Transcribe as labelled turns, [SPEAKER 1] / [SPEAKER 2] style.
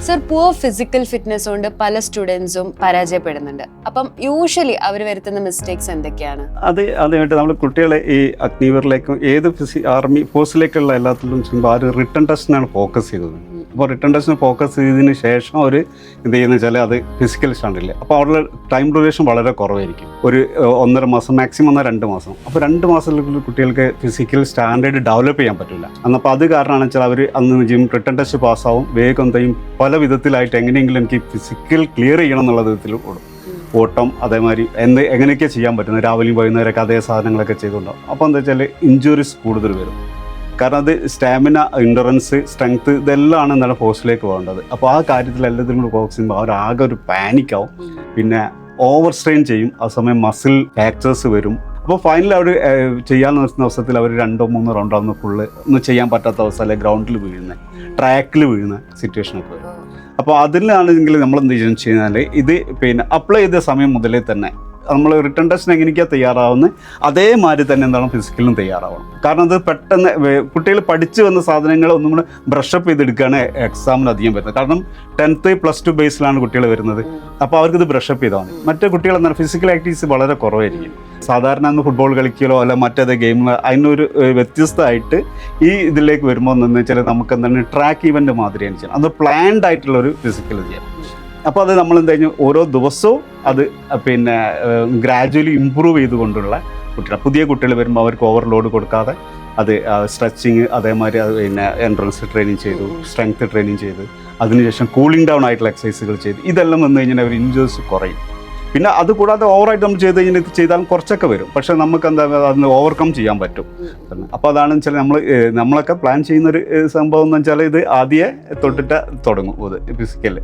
[SPEAKER 1] Sir, പൂർ physical fitness കൊണ്ട് പല സ്റ്റുഡൻസും പരാജയപ്പെടുന്നുണ്ട്. അപ്പം യൂഷ്വലി അവർ വരുത്തുന്ന മിസ്റ്റേക്സ് എന്തൊക്കെയാണ്?
[SPEAKER 2] ആദ്യമായിട്ട് നമ്മൾ കുട്ടികളെ ഈ അഗ്നിവീറിലേക്കും ഏത് ആർമി ഫോഴ്സിലേക്കുള്ള എല്ലാത്തിലും ചെയ്യുമ്പോൾ ആ ഒരു റിട്ടേൺ ടെസ്റ്റിനാണ് ഫോക്കസ് ചെയ്തത്. അപ്പോൾ റിട്ടേൺ ടെസ്റ്റിന് ഫോക്കസ് ചെയ്തതിന് ശേഷം അവർ എന്ത് ചെയ്യുന്നത് വെച്ചാൽ അത് ഫിസിക്കൽ സ്റ്റാൻഡില്ല. അപ്പോൾ അവരുടെ ടൈം ഡ്യൂറേഷൻ വളരെ കുറവായിരിക്കും. ഒരു 1.5 മാസം, മാക്സിമം 2 മാസം. അപ്പോൾ 2 മാസത്തിലുള്ള കുട്ടികൾക്ക് ഫിസിക്കൽ സ്റ്റാൻഡേർഡ് ഡെവലപ്പ് ചെയ്യാൻ പറ്റില്ല. അപ്പോൾ അത് കാരണമാണ് വെച്ചാൽ അവർ അന്ന് ചെയ്യും റിട്ടേൺ ടെസ്റ്റ് പാസ്സാവും, വേഗം എന്തെയും പല വിധത്തിലായിട്ട് എങ്ങനെയെങ്കിലും എനിക്ക് ഫിസിക്കൽ ക്ലിയർ ചെയ്യണം എന്നുള്ള വിധത്തിൽ ഓടും. ഓട്ടം അതേമാതിരി എങ്ങനെയൊക്കെ ചെയ്യാൻ പറ്റുന്നത്, രാവിലെയും വൈകുന്നേരമൊക്കെ അതേ സാധനങ്ങളൊക്കെ ചെയ്തുകൊണ്ടാവും. അപ്പോൾ എന്താ വെച്ചാൽ ഇഞ്ചുറീസ് കൂടുതൽ വരും. കാരണം അത് സ്റ്റാമിന, ഇൻഡുറൻസ്, സ്ട്രെങ്ത് ഇതെല്ലാം എന്താണ് ഫോഴ്സിലേക്ക് വേണ്ടത്. അപ്പോൾ ആ കാര്യത്തിൽ എല്ലാത്തിനും കൂടി ഫോക്കസ് ചെയ്യുമ്പോൾ അവരാകെ ഒരു പാനിക്കാവും, പിന്നെ ഓവർ സ്ട്രെയിൻ ചെയ്യും. ആ സമയം മസിൽ ഫ്രാക്ചേഴ്സ് വരും. അപ്പോൾ ഫൈനൽ അവർ ചെയ്യാൻ നിർത്തുന്ന അവസരത്തിൽ അവർ 2-3 റൗണ്ടാവുന്ന ഫുള്ള് ഒന്നും ചെയ്യാൻ പറ്റാത്ത അവസ്ഥ, അല്ലെങ്കിൽ ഗ്രൗണ്ടിൽ വീഴുന്ന, ട്രാക്കിൽ വീഴുന്ന സിറ്റുവേഷനൊക്കെ വരും. അപ്പോൾ അതിലാണെങ്കിൽ നമ്മൾ എന്ത് ചെയ്യുന്നത്, ഇത് പിന്നെ അപ്ലൈ ചെയ്ത സമയം മുതലേ തന്നെ നമ്മൾ റിട്ടേൺ ടെസ്റ്റിന് എങ്ങനെയൊക്കെയാണ് തയ്യാറാവുന്നത് അതേമാതിരി തന്നെ എന്താണ് ഫിസിക്കലിനും തയ്യാറാവണം. കാരണം അത് പെട്ടെന്ന് കുട്ടികൾ പഠിച്ചു വന്ന സാധനങ്ങൾ ഒന്നും കൂടെ ബ്രഷപ്പ് ചെയ്തെടുക്കുകയാണ് എക്സാമിന് അധികം വരുന്നത്. കാരണം 10th +2 ബേസിലാണ് കുട്ടികൾ വരുന്നത്. അപ്പോൾ അവർക്കിത് ബ്രഷപ്പ് ചെയ്താൽ മതി. മറ്റേ കുട്ടികൾ എന്താണ് ഫിസിക്കൽ ആക്ടിവിറ്റീസ് വളരെ കുറവായിരിക്കും. സാധാരണ അന്ന് ഫുട്ബോൾ കളിക്കലോ അല്ല മറ്റേത് ഗെയിമിലോ അതിനൊരു വ്യത്യസ്തമായിട്ട് ഈ ഇതിലേക്ക് വരുമ്പോൾ എന്ന് വെച്ചാൽ നമുക്ക് എന്താണ് ട്രാക്ക് ഇവൻ്റ് മാതിരിയാണ് ചെയ്യാം. അത് പ്ലാൻഡ് ആയിട്ടുള്ളൊരു ഫിസിക്കൽ ചെയ്യാം. അപ്പോൾ അത് നമ്മൾ എന്താ കഴിഞ്ഞാൽ ഓരോ ദിവസവും അത് പിന്നെ ഗ്രാജുവലി ഇമ്പ്രൂവ് ചെയ്തുകൊണ്ടുള്ള കുട്ടികൾ, പുതിയ കുട്ടികൾ വരുമ്പോൾ അവർക്ക് ഓവർലോഡ് കൊടുക്കാതെ അത് സ്ട്രെച്ചിങ്, അതേമാതിരി അത് പിന്നെ എൻട്രൻസ് ട്രെയിനിങ് ചെയ്തു, സ്ട്രെങ്ത് ട്രെയിനിങ് ചെയ്ത്, അതിനുശേഷം കൂളിംഗ് ഡൗൺ ആയിട്ടുള്ള എക്സസൈസുകൾ ചെയ്ത് ഇതെല്ലാം വന്നു കഴിഞ്ഞാൽ അവർ ഇഞ്ചേഴ്സ് കുറയും. പിന്നെ അത് കൂടാതെ ഓവറായിട്ട് നമ്മൾ ചെയ്ത് കഴിഞ്ഞാൽ ഇത് ചെയ്താലും കുറച്ചൊക്കെ വരും, പക്ഷേ നമുക്ക് എന്താ അതിന് ഓവർകം ചെയ്യാൻ പറ്റും. അപ്പോൾ അതാണെന്ന് വെച്ചാൽ നമ്മളൊക്കെ പ്ലാൻ ചെയ്യുന്നൊരു സംഭവം എന്ന് വെച്ചാൽ ഇത് ആദ്യമേ തൊട്ടിട്ട് തുടങ്ങും ഇത് ഫിസിക്കല്.